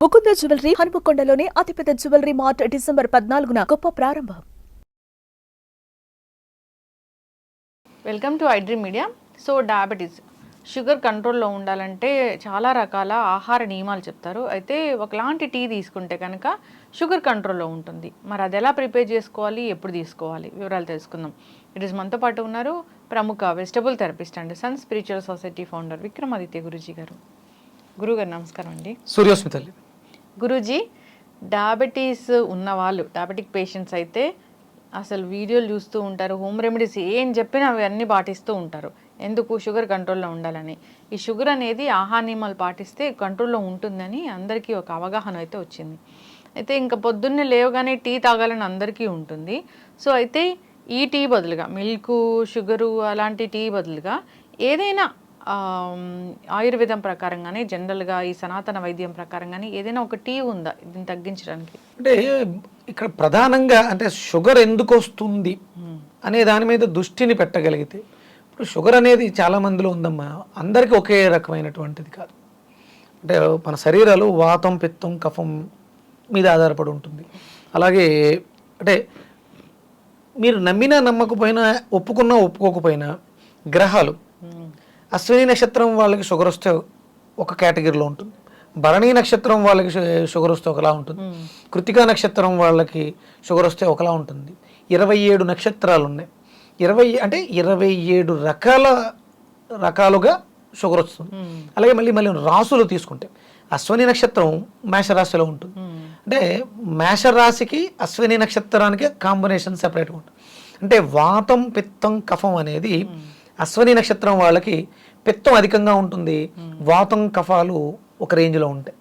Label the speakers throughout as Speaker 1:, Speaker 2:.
Speaker 1: Mukunda jewellery హనుమకొండలోని అతిపెద్ద jewellery mart December 14న గొప్ప ప్రారంభం.
Speaker 2: Welcome to iDream media. So diabetes, sugar కంట్రోల్లో ఉండాలంటే చాలా రకాల ఆహార నియమాలు చెప్తారు. అయితే ఒకలాంటి టీ తీసుకుంటే కనుక షుగర్ కంట్రోల్లో ఉంటుంది. మరి అది ఎలా ప్రిపేర్ చేసుకోవాలి, ఎప్పుడు తీసుకోవాలి, వివరాలు తెలుసుకుందాం. ఈరోజు మనతో పాటు ఉన్నారు ప్రముఖ vegetable therapist and sun spiritual society founder Vikramaditya Guruji గారు. గురుగారు నమస్కారం అండి.
Speaker 3: సూర్యోస్మితల్లి.
Speaker 2: గురూజీ, డయాబెటీస్ ఉన్నవాళ్ళు, డయాబెటిక్ పేషెంట్స్ అయితే అసలు వీడియోలు చూస్తూ ఉంటారు, హోమ్ రెమెడీస్ ఏం చెప్పినా అవి అన్నీ పాటిస్తూ ఉంటారు. ఎందుకు? షుగర్ కంట్రోల్లో ఉండాలని. ఈ షుగర్ అనేది ఆహార నియమాలు పాటిస్తే కంట్రోల్లో ఉంటుందని అందరికీ ఒక అవగాహన అయితే వచ్చింది. అయితే ఇంకా పొద్దున్నే లేవగానే టీ తాగాలని అందరికీ ఉంటుంది. సో అయితే ఈ టీ బదులుగా మిల్క్, షుగరు అలాంటి టీ బదులుగా ఏదైనా ఆయుర్వేదం ప్రకారం కానీ, జనరల్గా ఈ సనాతన వైద్యం ప్రకారం కానీ ఏదైనా ఒక టీ ఉందా దీన్ని తగ్గించడానికి?
Speaker 3: అంటే ఇక్కడ ప్రధానంగా అంటే షుగర్ ఎందుకు వస్తుంది అనే దాని మీద దృష్టిని పెట్టగలిగితే, ఇప్పుడు షుగర్ అనేది చాలా మందిలో ఉందమ్మా, అందరికీ ఒకే రకమైనటువంటిది కాదు. అంటే మన శరీరాలు వాతం, పిత్తం, కఫం మీద ఆధారపడి ఉంటుంది. అలాగే అంటే మీరు నమ్మినా నమ్మకపోయినా, ఒప్పుకున్నా ఒప్పుకోకపోయినా, గ్రహాలు అశ్విని నక్షత్రం వాళ్ళకి షుగర్ వస్తే ఒక కేటగిరీలో ఉంటుంది, భరణీ నక్షత్రం వాళ్ళకి షుగర్ వస్తే ఒకలా ఉంటుంది, కృతికా నక్షత్రం వాళ్ళకి షుగర్ వస్తే ఒకలా ఉంటుంది. 27 నక్షత్రాలు ఉన్నాయి. 27 రకాలుగా షుగర్ వస్తుంది. అలాగే మళ్ళీ రాసులు తీసుకుంటే అశ్విని నక్షత్రం మేషరాశిలో ఉంటుంది. అంటే మేషరాశికి అశ్విని నక్షత్రానికి కాంబినేషన్ సెపరేట్గా ఉంటుంది. అంటే వాతం, పిత్తం, కఫం అనేది అశ్విని నక్షత్రం వాళ్ళకి పిత్తం అధికంగా ఉంటుంది, వాతం, కఫాలు ఒక రేంజ్లో ఉంటాయి.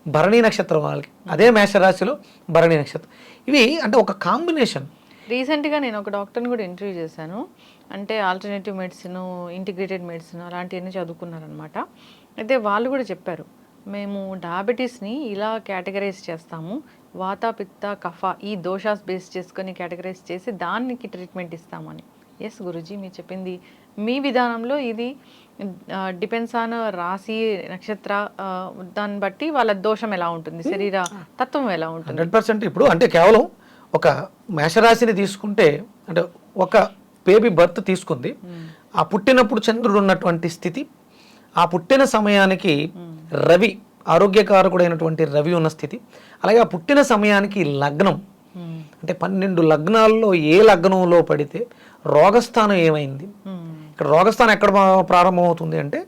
Speaker 3: భరణీ నక్షత్రం వాళ్ళకి అదే మేషరాశిలో భరణీ నక్షత్రం. ఇవి అంటే ఒక కాంబినేషన్.
Speaker 2: రీసెంట్గా నేను ఒక డాక్టర్ని కూడా ఇంటర్వ్యూ చేశాను. అంటే ఆల్టర్నేటివ్ మెడిసిన్, ఇంటిగ్రేటెడ్ మెడిసిన్ అలాంటివన్నీ చదువుకున్నారనమాట. అయితే వాళ్ళు కూడా చెప్పారు, మేము డయాబెటీస్ని ఇలా కేటగరైజ్ చేస్తాము, వాత, పిత్త, కఫ ఈ దోషాస్ బేస్ చేసుకొని కేటగరైజ్ చేసి దానికి ట్రీట్మెంట్ ఇస్తామని. ఎస్ గురూజీ, మీరు చెప్పింది మీ విధానంలో ఇది డిపెండ్స్ ఆన్ రాశి, నక్షత్ర, దాన్ని బట్టి వాళ్ళ దోషం ఎలా ఉంటుంది, శరీర తత్వం ఎలా ఉంటుంది.
Speaker 3: 100% ఇప్పుడు అంటే కేవలం ఒక మేషరాశిని తీసుకుంటే, అంటే ఒక బేబీ బర్త్ తీసుకుంది, ఆ పుట్టినప్పుడు చంద్రుడు ఉన్నటువంటి స్థితి, ఆ పుట్టిన సమయానికి రవి ఆరోగ్యకారకుడైనటువంటి రవి ఉన్న స్థితి, అలాగే ఆ పుట్టిన సమయానికి లగ్నం, అంటే 12 లగ్నాల్లో ఏ లగ్నంలో పడితే రోగస్థానం ఏమైంది. ఇక్కడ రోగస్థానం ఎక్కడ ప్రారంభమవుతుంది అంటే,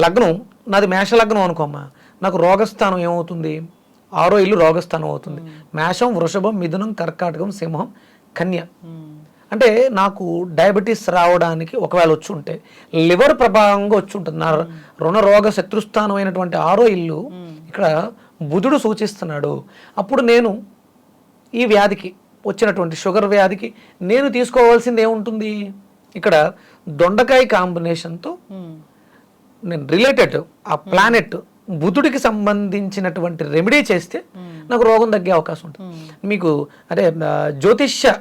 Speaker 3: లగ్నం నాది మేష లగ్నం అనుకోమ్మా, నాకు రోగస్థానం ఏమవుతుంది, 6వ ఇల్లు రోగస్థానం అవుతుంది. మేషం, వృషభం, మిథునం, కర్కాటకం, సింహం, కన్య. అంటే నాకు డయాబెటీస్ రావడానికి ఒకవేళ వచ్చి ఉంటే లివర్ ప్రభావంగా వచ్చి ఉంటుంది. నా రుణ రోగ శత్రుస్థానం అయినటువంటి 6వ ఇల్లు ఇక్కడ బుధుడు సూచిస్తున్నాడు. అప్పుడు నేను ఈ వ్యాధికి వచ్చినటువంటి షుగర్ వ్యాధికి నేను తీసుకోవాల్సింది ఏముంటుంది, ఇక్కడ దొండకాయ కాంబినేషన్తో నేను రిలేటెడ్ ఆ ప్లానెట్ బుధుడికి సంబంధించినటువంటి రెమెడీ చేస్తే నాకు రోగం తగ్గే అవకాశం ఉంటుంది. మీకు అదే జ్యోతిష్య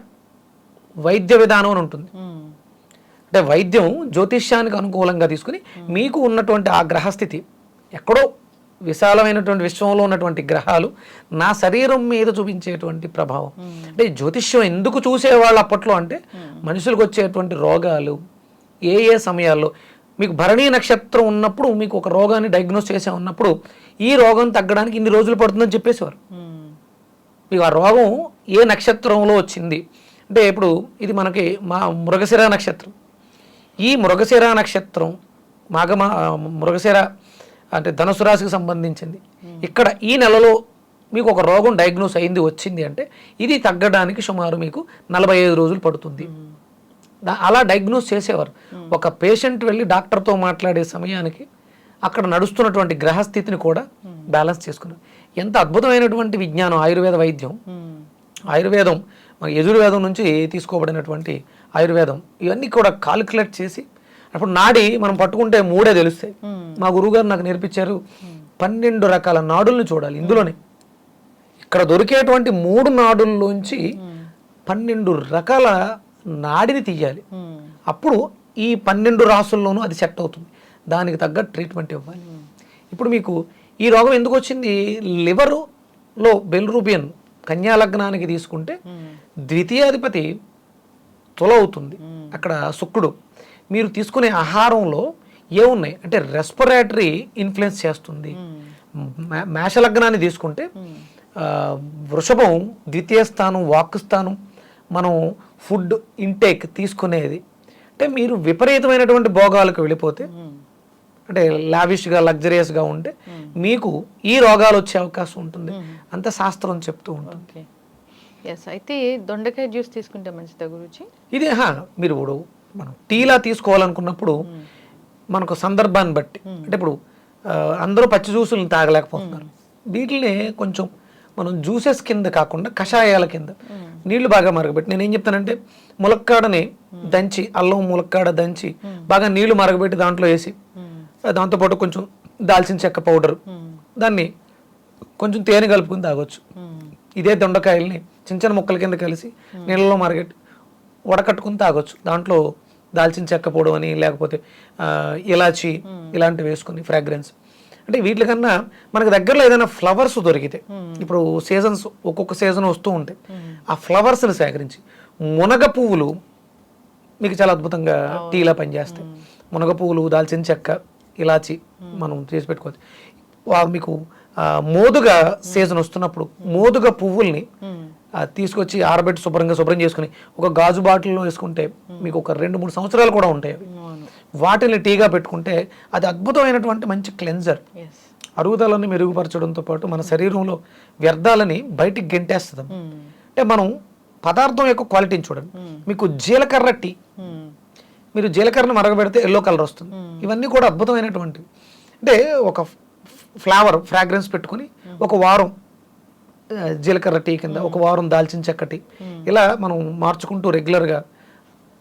Speaker 3: వైద్య విధానం అని ఉంటుంది. అంటే వైద్యం జ్యోతిష్యానికి అనుకూలంగా తీసుకుని మీకు ఉన్నటువంటి ఆ గ్రహస్థితి, ఎక్కడో విశాలమైనటువంటి విశ్వంలో ఉన్నటువంటి గ్రహాలు నా శరీరం మీద చూపించేటువంటి ప్రభావం. అంటే జ్యోతిష్యం ఎందుకు చూసేవాళ్ళు అప్పట్లో అంటే, మనుషులకు వచ్చేటువంటి రోగాలు ఏ ఏ సమయాల్లో, మీకు భరణీ నక్షత్రం ఉన్నప్పుడు మీకు ఒక రోగాన్ని డయాగ్నోస్ చేసే ఉన్నప్పుడు ఈ రోగం తగ్గడానికి ఇన్ని రోజులు పడుతుందని చెప్పేసేవారు. మీకు ఆ రోగం ఏ నక్షత్రంలో వచ్చింది అంటే, ఇప్పుడు ఇది మనకి మృగశిర నక్షత్రం, ఈ మృగశిర నక్షత్రం మృగశిర అంటే ధనుసు రాశికి సంబంధించింది. ఇక్కడ ఈ నెలలో మీకు ఒక రోగం డయాగ్నోస్ అయింది, వచ్చింది అంటే ఇది తగ్గడానికి సుమారు మీకు 45 రోజులు పడుతుంది. అలా డయాగ్నోస్ చేసేవారు. ఒక పేషెంట్ వెళ్ళి డాక్టర్తో మాట్లాడే సమయానికి అక్కడ నడుస్తున్నటువంటి గ్రహస్థితిని కూడా బ్యాలెన్స్ చేసుకున్నారు. ఎంత అద్భుతమైనటువంటి విజ్ఞానం ఆయుర్వేద వైద్యం. ఆయుర్వేదం మన యజుర్వేదం నుంచి తీసుకోబడినటువంటి ఆయుర్వేదం, ఇవన్నీ కూడా కాలిక్యులేట్ చేసి, అప్పుడు నాడి మనం పట్టుకుంటే 3 తెలుస్తాయి. మా గురువుగారు నాకు నేర్పించారు, 12 రకాల నాడుల్ని చూడాలి. ఇందులోనే ఇక్కడ దొరికేటువంటి 3 నాడుల్లోంచి 12 రకాల నాడిని తీయాలి. అప్పుడు ఈ 12 రాసుల్లోనూ అది సెట్ అవుతుంది. దానికి తగ్గ ట్రీట్మెంట్ ఇవ్వాలి. ఇప్పుడు మీకు ఈ రోగం ఎందుకు వచ్చింది? లివర్లో బెల్రూబియన్ కన్యా లగ్నానికి తీసుకుంటే ద్వితీయాధిపతి తుల అవుతుంది, అక్కడ శుక్రుడు. మీరు తీసుకునే ఆహారంలో ఏమున్నాయి అంటే రెస్పిరేటరీ ఇన్ఫ్లుయెన్స్ చేస్తుంది. మేషలగ్నాన్ని తీసుకుంటే వృషభం ద్వితీయ స్థానం, వాక్ స్థానం, మనం ఫుడ్ ఇంటేక్ తీసుకునేది. అంటే మీరు విపరీతమైనటువంటి భోగాలకు వెళ్ళిపోతే, అంటే లావిష్గా లగ్జరియస్గా ఉంటే మీకు ఈ రోగాలు వచ్చే అవకాశం ఉంటుంది. అంత శాస్త్రం చెప్తూ ఉంటుంది.
Speaker 2: ఎస్, అయితే దొండకాయ జ్యూస్ తీసుకుంటే మంచిదా గురూజీ?
Speaker 3: ఇది మీరు ఇప్పుడు మనం టీలా తీసుకోవాలనుకున్నప్పుడు మనకు సందర్భాన్ని బట్టి, అంటే ఇప్పుడు అందరూ పచ్చి జ్యూసులను తాగలేకపోతున్నారు. వీటిని కొంచెం మనం జ్యూసెస్ కింద కాకుండా కషాయాల కింద నీళ్లు బాగా మరగబెట్టి, నేను ఏం చెప్తానంటే ములక్కాడని దంచి, అల్లం ములక్కాడ దంచి బాగా నీళ్లు మరగబెట్టి దాంట్లో వేసి, దాంతోపాటు కొంచెం దాల్చిన చెక్క పౌడర్, దాన్ని కొంచెం తేనె కలుపుకుని తాగొచ్చు. ఇదే దొండకాయల్ని చిన్న చిన్న ముక్కల కింద కలిసి నీళ్ళలో మరగట్టి వడకట్టుకుని తాగొచ్చు. దాంట్లో దాల్చిన చెక్క పొడి అని, లేకపోతే ఇలాచి ఇలాంటివి వేసుకుని ఫ్రాగ్రెన్స్. అంటే వీటికన్నా మనకు దగ్గరలో ఏదైనా ఫ్లవర్స్ దొరికితే, ఇప్పుడు సీజన్స్ ఒక్కొక్క సీజన్ వస్తూ ఉంటాయి, ఆ ఫ్లవర్స్ని సేకరించి, మునగ పువ్వులు మీకు చాలా అద్భుతంగా టీలా పనిచేస్తాయి. మునగ పువ్వులు, దాల్చిన చెక్క, ఇలాచి మనం చేసి పెట్టుకోవచ్చు. మీకు మోదుగ సీజన్ వస్తున్నప్పుడు మోదుగ పువ్వుల్ని తీసుకొచ్చి ఆరబెట్టి శుభ్రం చేసుకుని ఒక గాజు బాటిల్లో వేసుకుంటే మీకు ఒక 2-3 సంవత్సరాలు కూడా ఉంటాయి. వాటిని టీగా పెట్టుకుంటే అది అద్భుతమైనటువంటి మంచి క్లెన్జర్. అరుగుదలని మెరుగుపరచడంతో పాటు మన శరీరంలో వ్యర్థాలని బయటికి గెంటేస్తుంది. అంటే మనం పదార్థం యొక్క క్వాలిటీని చూడండి. మీకు జీలకర్ర టీ, మీరు జీలకర్రను మరగబెడితే ఎల్లో కలర్ వస్తుంది. ఇవన్నీ కూడా అద్భుతమైనటువంటివి. అంటే ఒక ఫ్రాగ్రెన్స్ పెట్టుకుని ఒక వారం జీలకర్ర టీ కింద, ఒక వారం దాల్చిన చెక్క టీ, ఇలా మనం మార్చుకుంటూ రెగ్యులర్గా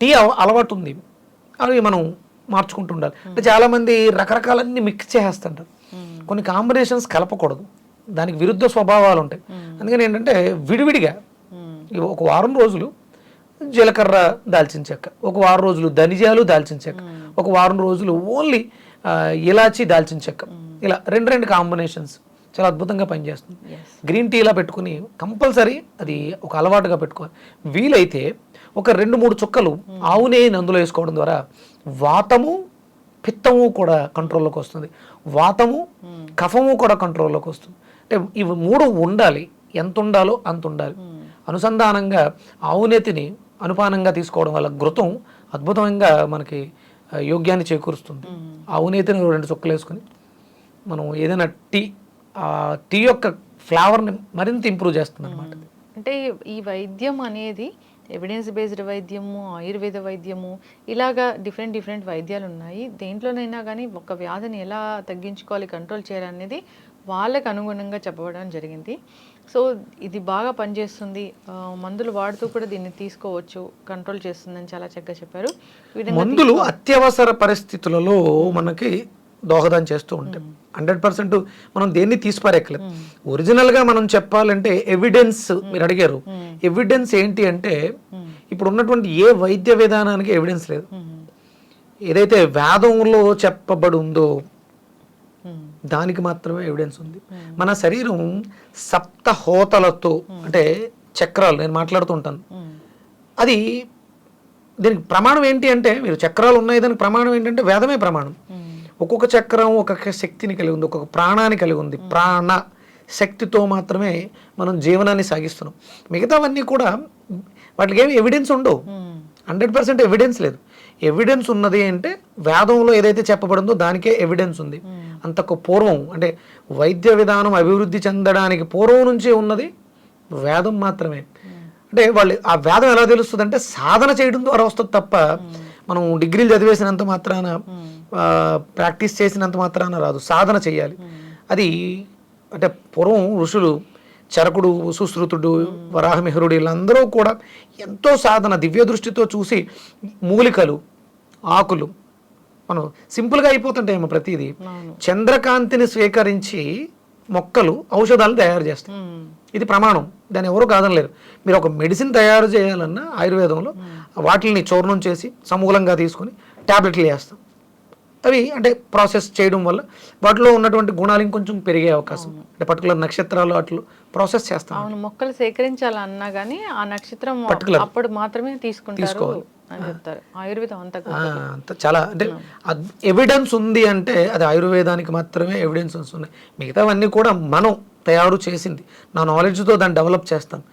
Speaker 3: టీ అలవాటు ఉంది, అవి మనం మార్చుకుంటూ ఉండాలి. అంటే చాలామంది రకరకాలన్నీ మిక్స్ చేసేస్తుంటారు. కొన్ని కాంబినేషన్స్ కలపకూడదు, దానికి విరుద్ధ స్వభావాలు ఉంటాయి. అందుకని ఏంటంటే విడివిడిగా ఒక వారం రోజులు జీలకర్ర దాల్చిన చెక్క, ఒక వారం రోజులు ధనిజాలు దాల్చిన చెక్క, ఒక వారం రోజులు ఓన్లీ ఇలాచి దాల్చిన చెక్క, ఇలా 2 కాంబినేషన్స్ చాలా అద్భుతంగా పనిచేస్తుంది. గ్రీన్ టీలా పెట్టుకుని కంపల్సరీ అది ఒక అలవాటుగా పెట్టుకోవాలి. వీలైతే ఒక 2-3 చుక్కలు ఆవు నెయ్యిని అందులో వేసుకోవడం ద్వారా వాతము పిత్తము కూడా కంట్రోల్లోకి వస్తుంది, వాతము కఫము కూడా కంట్రోల్లోకి వస్తుంది. అంటే ఇవి 3 ఉండాలి, ఎంత ఉండాలో అంత ఉండాలి. అనుసంధానంగా ఆవు నెత్తిని అనుపానంగా తీసుకోవడం వల్ల ఘృతం అద్భుతంగా మనకి యోగ్యాన్ని చేకూరుస్తుంది. ఆవు నెత్తిని 2 చుక్కలు వేసుకుని మనం ఏదైనా టీ యొక్క ఫ్లేవర్ని మరింత ఇంప్రూవ్ చేస్తుంది అనమాట.
Speaker 2: అంటే ఈ వైద్యం అనేది ఎవిడెన్స్ బేస్డ్ వైద్యము, ఆయుర్వేద వైద్యము, ఇలాగా డిఫరెంట్ వైద్యాలు ఉన్నాయి. దేంట్లోనైనా కానీ ఒక వ్యాధిని ఎలా తగ్గించుకోవాలి, కంట్రోల్ చేయాలనేది వాళ్ళకు అనుగుణంగా చెప్పడం జరిగింది. సో ఇది బాగా పనిచేస్తుంది, మందులు వాడుతూ కూడా దీన్ని తీసుకోవచ్చు, కంట్రోల్ చేస్తుందని చాలా చక్కగా చెప్పారు.
Speaker 3: మందులు అత్యవసర పరిస్థితులలో మనకి దోహదం చేస్తూ ఉంటాయి. 100% మనం దేన్ని తీసిపారేయట్లేదు. ఒరిజినల్గా మనం చెప్పాలంటే ఎవిడెన్స్, మీరు అడిగారు ఎవిడెన్స్ ఏంటి అంటే, ఇప్పుడు ఉన్నటువంటి ఏ వైద్య విధానానికి ఎవిడెన్స్ లేదు. ఏదైతే వేదంలో చెప్పబడి ఉందో దానికి మాత్రమే ఎవిడెన్స్ ఉంది. మన శరీరం 7 హోతలతో, అంటే చక్రాలు, నేను మాట్లాడుతూ ఉంటాను, అది దీనికి ప్రమాణం ఏంటి అంటే, మీరు చక్రాలు ఉన్నాయి, దానికి ప్రమాణం ఏంటంటే వేదమే ప్రమాణం. ఒక్కొక్క చక్రం ఒక్కొక్క శక్తిని కలిగి ఉంది, ఒక్కొక్క ప్రాణాన్ని కలిగి ఉంది. ప్రాణ శక్తితో మాత్రమే మనం జీవనాన్ని సాగిస్తున్నాం. మిగతావన్నీ కూడా వాటికి ఏమి ఎవిడెన్స్ ఉండవు. 100% ఎవిడెన్స్ లేదు. ఎవిడెన్స్ ఉన్నది అంటే వేదంలో ఏదైతే చెప్పబడిందో దానికే ఎవిడెన్స్ ఉంది. అంతకు పూర్వం, అంటే వైద్య విధానం అభివృద్ధి చెందడానికి పూర్వం నుంచే ఉన్నది వేదం మాత్రమే. అంటే వాళ్ళు ఆ వేదం ఎలా తెలుస్తుంది అంటే సాధన చేయడం ద్వారా వస్తుంది తప్ప మనం డిగ్రీలు చదివేసినంత మాత్రాన, ప్రాక్టీస్ చేసినంత మాత్రాన రాదు. సాధన చేయాలి. అది అంటే పూర్వం ఋషులు, చరకుడు, సుశ్రుతుడు, వరాహమిహరుడు, వీళ్ళందరూ కూడా ఎంతో సాధన, దివ్య దృష్టితో చూసి మూలికలు, ఆకులు, మనం సింపుల్గా అయిపోతుంటాయేమో ప్రతిదీ, చంద్రకాంతిని స్వీకరించి మొక్కలు ఔషధాలు తయారు చేస్తాయి. ఇది ప్రమాణం, దాన్ని ఎవరూ కాదనలేరు. మీరు ఒక మెడిసిన్ తయారు చేయాలన్నా ఆయుర్వేదంలో వాటిని చూర్ణం చేసి సమూలంగా తీసుకొని ట్యాబ్లెట్లు వేస్తాం. అవి అంటే ప్రాసెస్ చేయడం వల్ల వాటిలో ఉన్నటువంటి గుణాలు ఇంకొంచెం పెరిగే అవకాశం, అంటే పర్టికులర్ నక్షత్రాలు అట్లు ప్రాసెస్ చేస్తాం.
Speaker 2: అవును, మొక్కలు సేకరించాలన్నా కానీ ఆ నక్షత్రం
Speaker 3: Particular.
Speaker 2: అప్పుడు మాత్రమే తీసుకుంటారు
Speaker 3: తీసుకోవాలి.
Speaker 2: అని చెప్తారు. ఆయుర్వేదం అంతా
Speaker 3: అంత చాలా అంటే ఎవిడెన్స్ ఉంది అంటే అది ఆయుర్వేదానికి మాత్రమే ఎవిడెన్స్ ఉన్నాయి. మిగతావన్నీ కూడా మనం తయారు చేసింది, నా నాలెడ్జ్తో దాన్ని డెవలప్ చేస్తాను.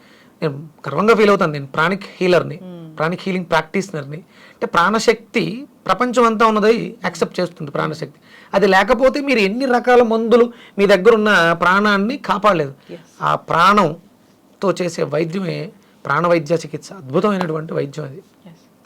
Speaker 3: నేను గర్వంగా ఫీల్ అవుతాను, నేను ప్రాణిక్ హీలర్ని, ప్రాణిక్ హీలింగ్ ప్రాక్టీషనర్ని. అంటే ప్రాణశక్తి ప్రపంచం అంతా ఉన్నది యాక్సెప్ట్ చేస్తుంది ప్రాణశక్తి. అది లేకపోతే మీరు ఎన్ని రకాల మందులు మీ దగ్గర ఉన్న ప్రాణాన్ని కాపాడలేదు. ఆ ప్రాణంతో చేసే వైద్యమే ప్రాణవైద్య చికిత్స, అద్భుతమైనటువంటి వైద్యం అది.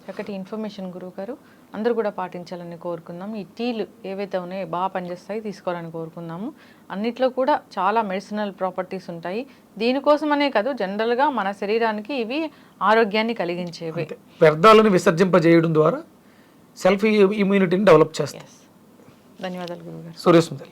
Speaker 2: చక్కటి ఇన్ఫర్మేషన్ గురువు గారు, అందరూ కూడా పాటించాలని కోరుకుందాం. ఈ టీలు ఏవైతే ఉన్నాయో బాగా పనిచేస్తాయి, తీసుకోవాలని కోరుకుందాము. అన్నిట్లో కూడా చాలా మెడిసినల్ ప్రాపర్టీస్ ఉంటాయి. దీనికోసమనే కాదు, జనరల్గా మన శరీరానికి ఇవి ఆరోగ్యాన్ని కలిగించేవి.
Speaker 3: వ్యర్థాలను విసర్జింపజేయడం ద్వారా సెల్ఫ్ ఇమ్యూనిటీని డెవలప్ చేస్తాయి.
Speaker 2: ధన్యవాదాలు గురువు గారు.
Speaker 3: సూర్యసుందరి.